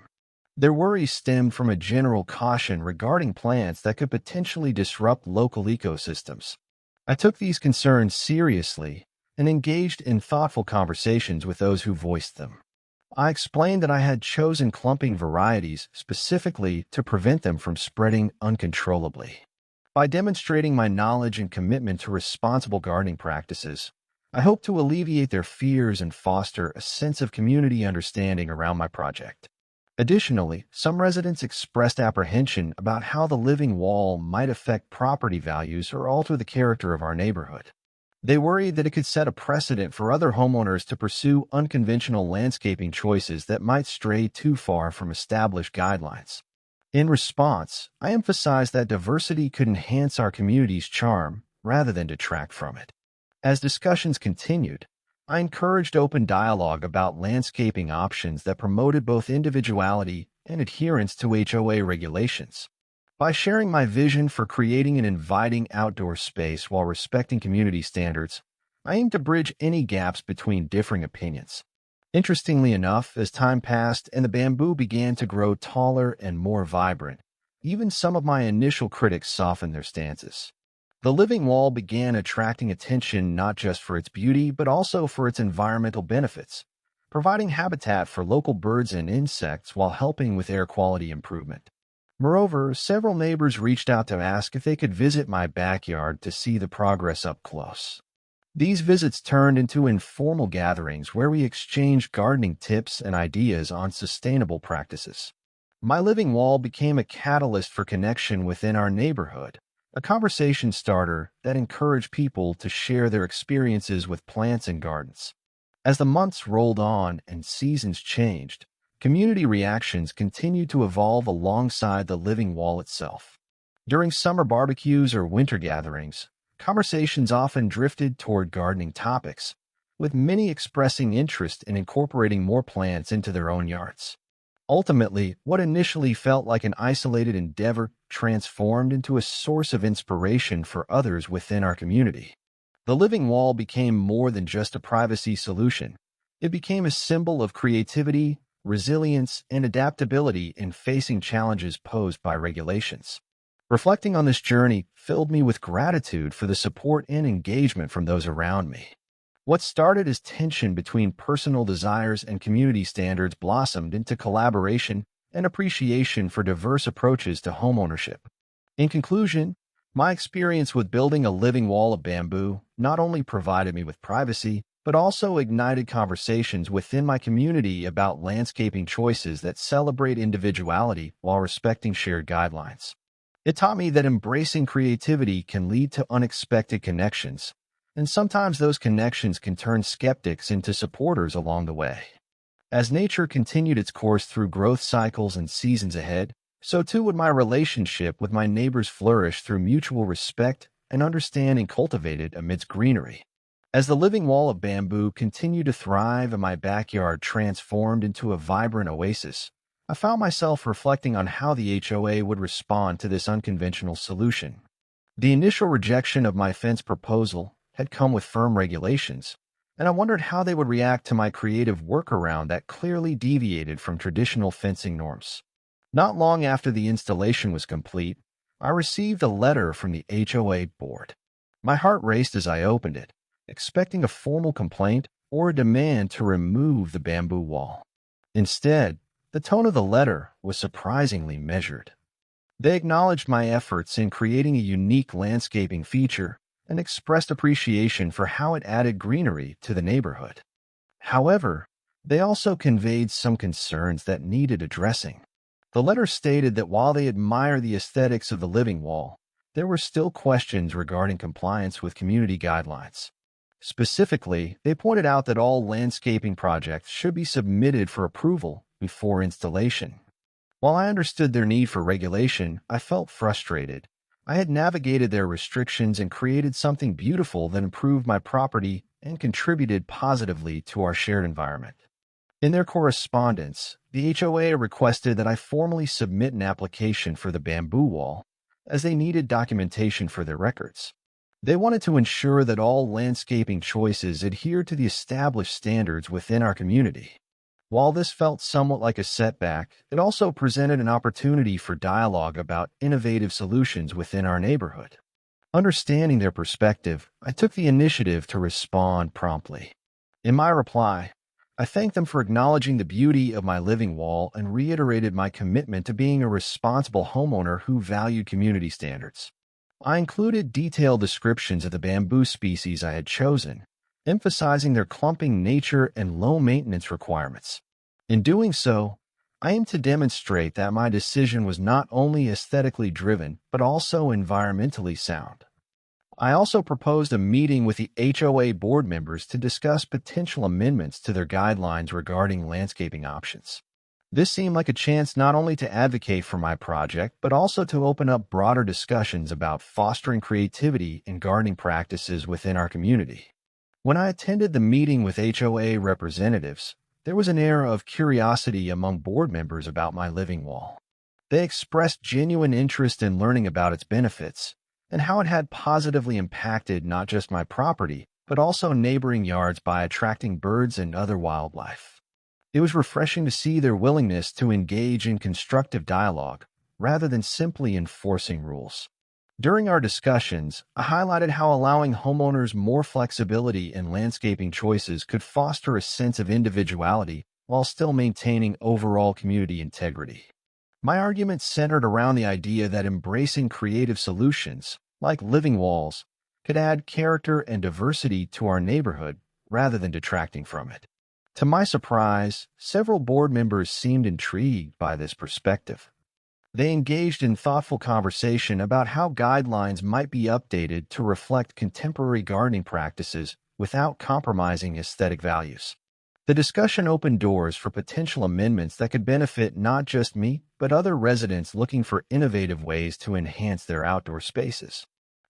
Their worries stemmed from a general caution regarding plants that could potentially disrupt local ecosystems. I took these concerns seriously and engaged in thoughtful conversations with those who voiced them. I explained that I had chosen clumping varieties specifically to prevent them from spreading uncontrollably. By demonstrating my knowledge and commitment to responsible gardening practices, I hope to alleviate their fears and foster a sense of community understanding around my project. Additionally, some residents expressed apprehension about how the living wall might affect property values or alter the character of our neighborhood. They worried that it could set a precedent for other homeowners to pursue unconventional landscaping choices that might stray too far from established guidelines. In response, I emphasized that diversity could enhance our community's charm rather than detract from it. As discussions continued, I encouraged open dialogue about landscaping options that promoted both individuality and adherence to HOA regulations. By sharing my vision for creating an inviting outdoor space while respecting community standards, I aim to bridge any gaps between differing opinions. Interestingly enough, as time passed and the bamboo began to grow taller and more vibrant, even some of my initial critics softened their stances. The living wall began attracting attention not just for its beauty but also for its environmental benefits, providing habitat for local birds and insects while helping with air quality improvement. Moreover, several neighbors reached out to ask if they could visit my backyard to see the progress up close. These visits turned into informal gatherings where we exchanged gardening tips and ideas on sustainable practices. My living wall became a catalyst for connection within our neighborhood, a conversation starter that encouraged people to share their experiences with plants and gardens. As the months rolled on and seasons changed, community reactions continued to evolve alongside the living wall itself. During summer barbecues or winter gatherings, conversations often drifted toward gardening topics, with many expressing interest in incorporating more plants into their own yards. Ultimately, what initially felt like an isolated endeavor transformed into a source of inspiration for others within our community. The living wall became more than just a privacy solution. It became a symbol of creativity, resilience, and adaptability in facing challenges posed by regulations. Reflecting on this journey filled me with gratitude for the support and engagement from those around me. What started as tension between personal desires and community standards blossomed into collaboration and appreciation for diverse approaches to homeownership. In conclusion, my experience with building a living wall of bamboo not only provided me with privacy, but also ignited conversations within my community about landscaping choices that celebrate individuality while respecting shared guidelines. It taught me that embracing creativity can lead to unexpected connections, and sometimes those connections can turn skeptics into supporters along the way. As nature continued its course through growth cycles and seasons ahead, so too would my relationship with my neighbors flourish through mutual respect and understanding cultivated amidst greenery. As the living wall of bamboo continued to thrive and my backyard transformed into a vibrant oasis, I found myself reflecting on how the HOA would respond to this unconventional solution. The initial rejection of my fence proposal had come with firm regulations, and I wondered how they would react to my creative workaround that clearly deviated from traditional fencing norms. Not long after the installation was complete, I received a letter from the HOA board. My heart raced as I opened it, expecting a formal complaint or a demand to remove the bamboo wall. Instead, the tone of the letter was surprisingly measured. They acknowledged my efforts in creating a unique landscaping feature and expressed appreciation for how it added greenery to the neighborhood. However, they also conveyed some concerns that needed addressing. The letter stated that while they admire the aesthetics of the living wall, there were still questions regarding compliance with community guidelines. Specifically, they pointed out that all landscaping projects should be submitted for approval before installation. While I understood their need for regulation, I felt frustrated. I had navigated their restrictions and created something beautiful that improved my property and contributed positively to our shared environment. In their correspondence, the HOA requested that I formally submit an application for the bamboo wall, as they needed documentation for their records. They wanted to ensure that all landscaping choices adhered to the established standards within our community. While this felt somewhat like a setback, it also presented an opportunity for dialogue about innovative solutions within our neighborhood. Understanding their perspective, I took the initiative to respond promptly. In my reply, I thanked them for acknowledging the beauty of my living wall and reiterated my commitment to being a responsible homeowner who valued community standards. I included detailed descriptions of the bamboo species I had chosen, emphasizing their clumping nature and low maintenance requirements. In doing so, I aim to demonstrate that my decision was not only aesthetically driven, but also environmentally sound. I also proposed a meeting with the HOA board members to discuss potential amendments to their guidelines regarding landscaping options. This seemed like a chance not only to advocate for my project, but also to open up broader discussions about fostering creativity and gardening practices within our community. When I attended the meeting with HOA representatives, there was an air of curiosity among board members about my living wall. They expressed genuine interest in learning about its benefits and how it had positively impacted not just my property, but also neighboring yards by attracting birds and other wildlife. It was refreshing to see their willingness to engage in constructive dialogue rather than simply enforcing rules. During our discussions, I highlighted how allowing homeowners more flexibility in landscaping choices could foster a sense of individuality while still maintaining overall community integrity. My argument centered around the idea that embracing creative solutions, like living walls, could add character and diversity to our neighborhood rather than detracting from it. To my surprise, several board members seemed intrigued by this perspective. They engaged in thoughtful conversation about how guidelines might be updated to reflect contemporary gardening practices without compromising aesthetic values. The discussion opened doors for potential amendments that could benefit not just me, but other residents looking for innovative ways to enhance their outdoor spaces.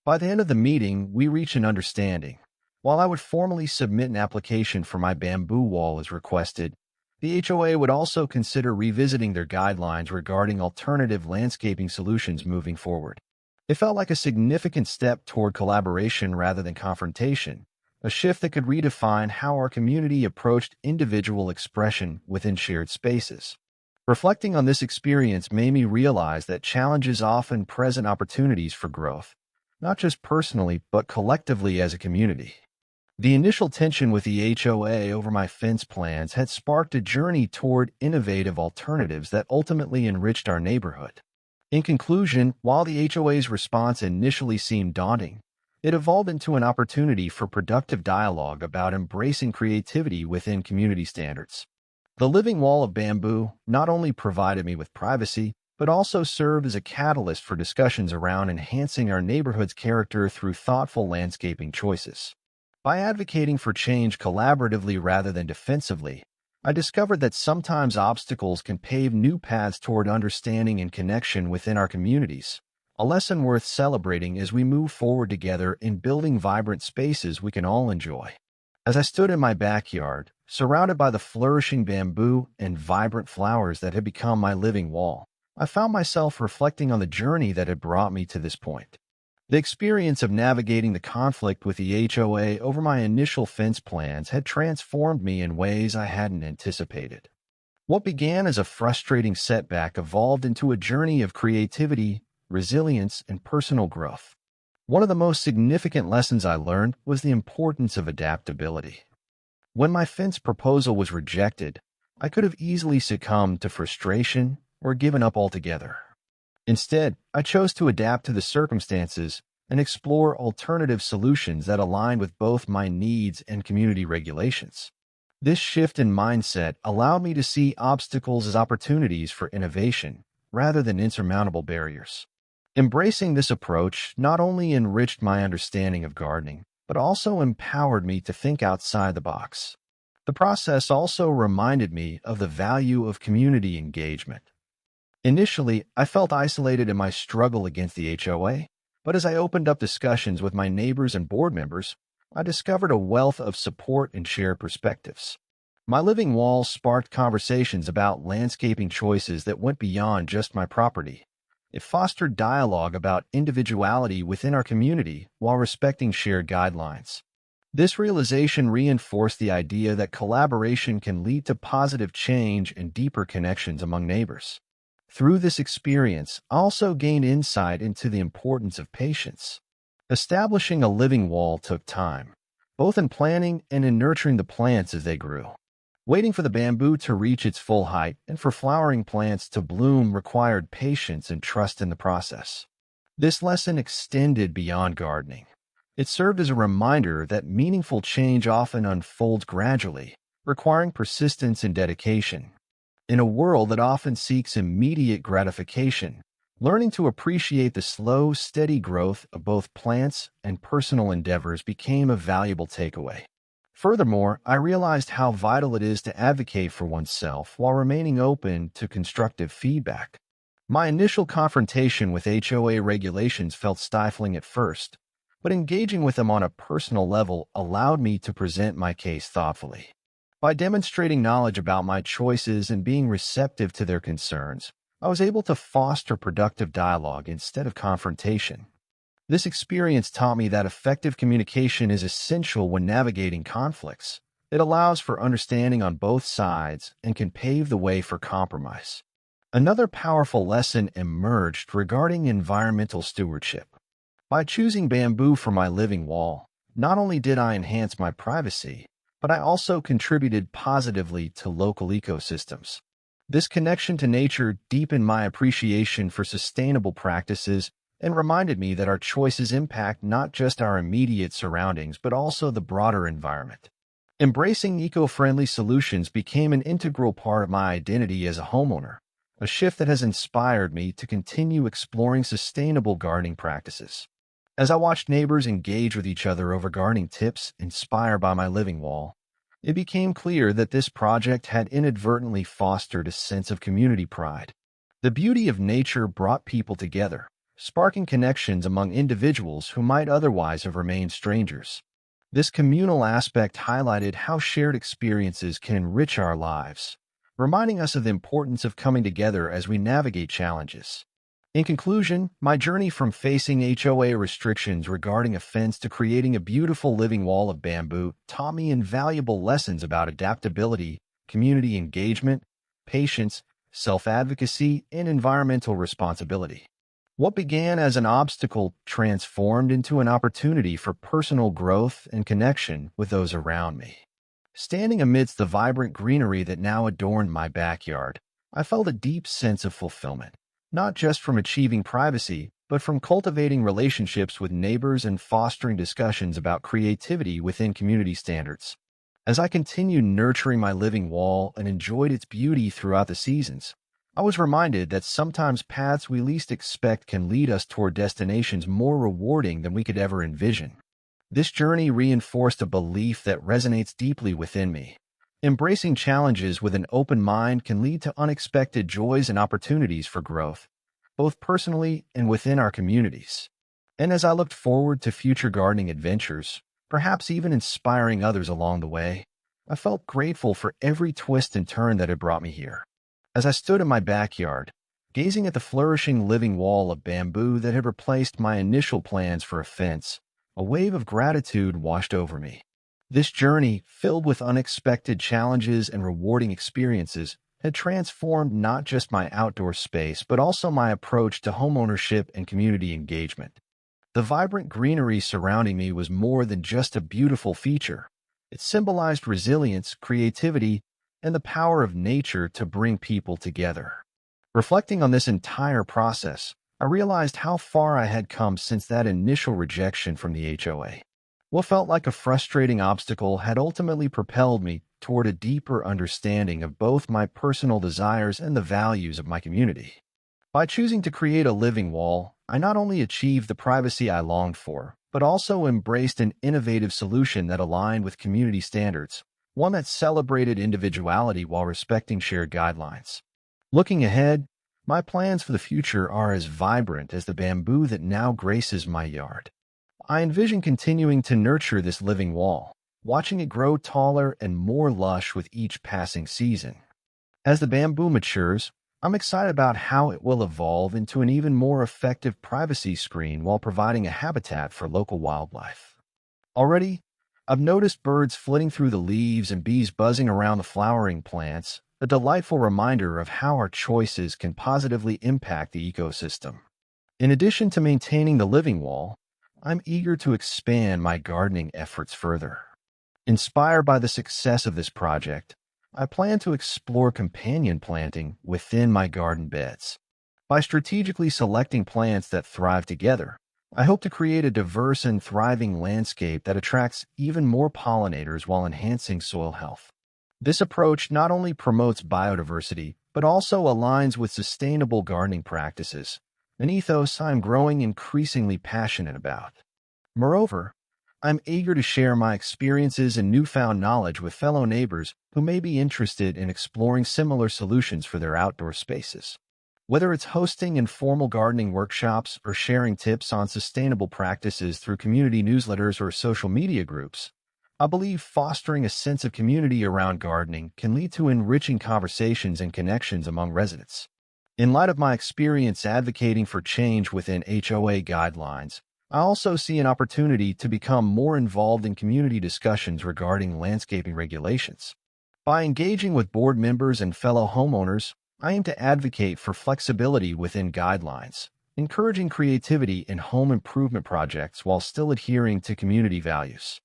By the end of the meeting, we reached an understanding. While I would formally submit an application for my bamboo wall as requested, the HOA would also consider revisiting their guidelines regarding alternative landscaping solutions moving forward. It felt like a significant step toward collaboration rather than confrontation, a shift that could redefine how our community approached individual expression within shared spaces. Reflecting on this experience made me realize that challenges often present opportunities for growth, not just personally, but collectively as a community. The initial tension with the HOA over my fence plans had sparked a journey toward innovative alternatives that ultimately enriched our neighborhood. In conclusion, while the HOA's response initially seemed daunting, it evolved into an opportunity for productive dialogue about embracing creativity within community standards. The living wall of bamboo not only provided me with privacy, but also served as a catalyst for discussions around enhancing our neighborhood's character through thoughtful landscaping choices. By advocating for change collaboratively rather than defensively, I discovered that sometimes obstacles can pave new paths toward understanding and connection within our communities, a lesson worth celebrating as we move forward together in building vibrant spaces we can all enjoy. As I stood in my backyard, surrounded by the flourishing bamboo and vibrant flowers that had become my living wall, I found myself reflecting on the journey that had brought me to this point. The experience of navigating the conflict with the HOA over my initial fence plans had transformed me in ways I hadn't anticipated. What began as a frustrating setback evolved into a journey of creativity, resilience, and personal growth. One of the most significant lessons I learned was the importance of adaptability. When my fence proposal was rejected, I could have easily succumbed to frustration or given up altogether. Instead, I chose to adapt to the circumstances and explore alternative solutions that aligned with both my needs and community regulations. This shift in mindset allowed me to see obstacles as opportunities for innovation rather than insurmountable barriers. Embracing this approach not only enriched my understanding of gardening, but also empowered me to think outside the box. The process also reminded me of the value of community engagement. Initially, I felt isolated in my struggle against the HOA, but as I opened up discussions with my neighbors and board members, I discovered a wealth of support and shared perspectives. My living wall sparked conversations about landscaping choices that went beyond just my property. It fostered dialogue about individuality within our community while respecting shared guidelines. This realization reinforced the idea that collaboration can lead to positive change and deeper connections among neighbors. Through this experience, I also gained insight into the importance of patience. Establishing a living wall took time, both in planning and in nurturing the plants as they grew. Waiting for the bamboo to reach its full height and for flowering plants to bloom required patience and trust in the process. This lesson extended beyond gardening. It served as a reminder that meaningful change often unfolds gradually, requiring persistence and dedication. In a world that often seeks immediate gratification, learning to appreciate the slow, steady growth of both plants and personal endeavors became a valuable takeaway. Furthermore, I realized how vital it is to advocate for oneself while remaining open to constructive feedback. My initial confrontation with HOA regulations felt stifling at first, but engaging with them on a personal level allowed me to present my case thoughtfully. By demonstrating knowledge about my choices and being receptive to their concerns, I was able to foster productive dialogue instead of confrontation. This experience taught me that effective communication is essential when navigating conflicts. It allows for understanding on both sides and can pave the way for compromise. Another powerful lesson emerged regarding environmental stewardship. By choosing bamboo for my living wall, not only did I enhance my privacy, but I also contributed positively to local ecosystems. This connection to nature deepened my appreciation for sustainable practices and reminded me that our choices impact not just our immediate surroundings but also the broader environment. Embracing eco-friendly solutions became an integral part of my identity as a homeowner, a shift that has inspired me to continue exploring sustainable gardening practices. As I watched neighbors engage with each other over gardening tips inspired by my living wall, it became clear that this project had inadvertently fostered a sense of community pride. The beauty of nature brought people together, sparking connections among individuals who might otherwise have remained strangers. This communal aspect highlighted how shared experiences can enrich our lives, reminding us of the importance of coming together as we navigate challenges. In conclusion, my journey from facing HOA restrictions regarding a fence to creating a beautiful living wall of bamboo taught me invaluable lessons about adaptability, community engagement, patience, self-advocacy, and environmental responsibility. What began as an obstacle transformed into an opportunity for personal growth and connection with those around me. Standing amidst the vibrant greenery that now adorned my backyard, I felt a deep sense of fulfillment, not just from achieving privacy, but from cultivating relationships with neighbors and fostering discussions about creativity within community standards. As I continued nurturing my living wall and enjoyed its beauty throughout the seasons, I was reminded that sometimes paths we least expect can lead us toward destinations more rewarding than we could ever envision. This journey reinforced a belief that resonates deeply within me. Embracing challenges with an open mind can lead to unexpected joys and opportunities for growth, both personally and within our communities. And as I looked forward to future gardening adventures, perhaps even inspiring others along the way, I felt grateful for every twist and turn that had brought me here. As I stood in my backyard, gazing at the flourishing living wall of bamboo that had replaced my initial plans for a fence, a wave of gratitude washed over me. This journey, filled with unexpected challenges and rewarding experiences, had transformed not just my outdoor space but also my approach to homeownership and community engagement. The vibrant greenery surrounding me was more than just a beautiful feature. It symbolized resilience, creativity, and the power of nature to bring people together. Reflecting on this entire process, I realized how far I had come since that initial rejection from the HOA. What felt like a frustrating obstacle had ultimately propelled me toward a deeper understanding of both my personal desires and the values of my community. By choosing to create a living wall, I not only achieved the privacy I longed for, but also embraced an innovative solution that aligned with community standards, one that celebrated individuality while respecting shared guidelines. Looking ahead, my plans for the future are as vibrant as the bamboo that now graces my yard. I envision continuing to nurture this living wall, watching it grow taller and more lush with each passing season. As the bamboo matures, I'm excited about how it will evolve into an even more effective privacy screen while providing a habitat for local wildlife. Already, I've noticed birds flitting through the leaves and bees buzzing around the flowering plants, a delightful reminder of how our choices can positively impact the ecosystem. In addition to maintaining the living wall, I'm eager to expand my gardening efforts further. Inspired by the success of this project, I plan to explore companion planting within my garden beds. By strategically selecting plants that thrive together, I hope to create a diverse and thriving landscape that attracts even more pollinators while enhancing soil health. This approach not only promotes biodiversity, but also aligns with sustainable gardening practices, an ethos I'm growing increasingly passionate about. Moreover, I'm eager to share my experiences and newfound knowledge with fellow neighbors who may be interested in exploring similar solutions for their outdoor spaces. Whether it's hosting informal gardening workshops or sharing tips on sustainable practices through community newsletters or social media groups, I believe fostering a sense of community around gardening can lead to enriching conversations and connections among residents. In light of my experience advocating for change within HOA guidelines, I also see an opportunity to become more involved in community discussions regarding landscaping regulations. By engaging with board members and fellow homeowners, I aim to advocate for flexibility within guidelines, encouraging creativity in home improvement projects while still adhering to community values.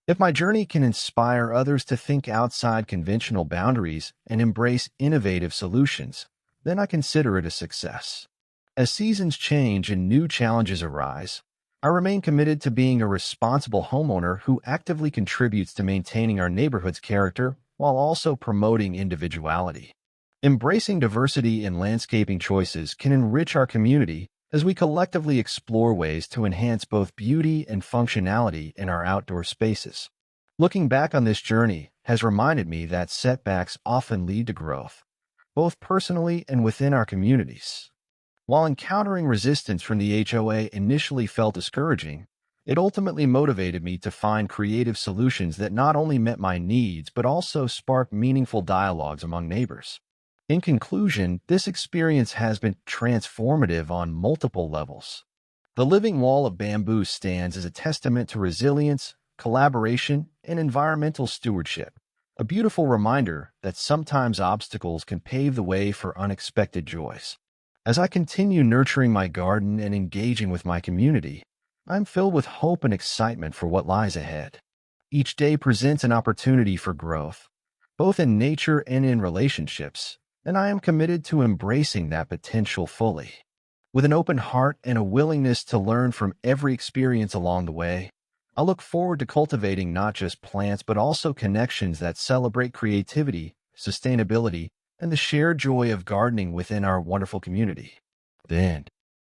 If my journey can inspire others to think outside conventional boundaries and embrace innovative solutions, then I consider it a success. As seasons change and new challenges arise, I remain committed to being a responsible homeowner who actively contributes to maintaining our neighborhood's character while also promoting individuality. Embracing diversity in landscaping choices can enrich our community as we collectively explore ways to enhance both beauty and functionality in our outdoor spaces. Looking back on this journey has reminded me that setbacks often lead to growth, both personally and within our communities. While encountering resistance from the HOA initially felt discouraging, it ultimately motivated me to find creative solutions that not only met my needs but also sparked meaningful dialogues among neighbors. In conclusion, this experience has been transformative on multiple levels. The living wall of bamboo stands as a testament to resilience, collaboration, and environmental stewardship, a beautiful reminder that sometimes obstacles can pave the way for unexpected joys. As I continue nurturing my garden and engaging with my community, I'm filled with hope and excitement for what lies ahead. Each day presents an opportunity for growth, both in nature and in relationships, and I am committed to embracing that potential fully. With an open heart and a willingness to learn from every experience along the way, I look forward to cultivating not just plants but also connections that celebrate creativity, sustainability, and the shared joy of gardening within our wonderful community. Then,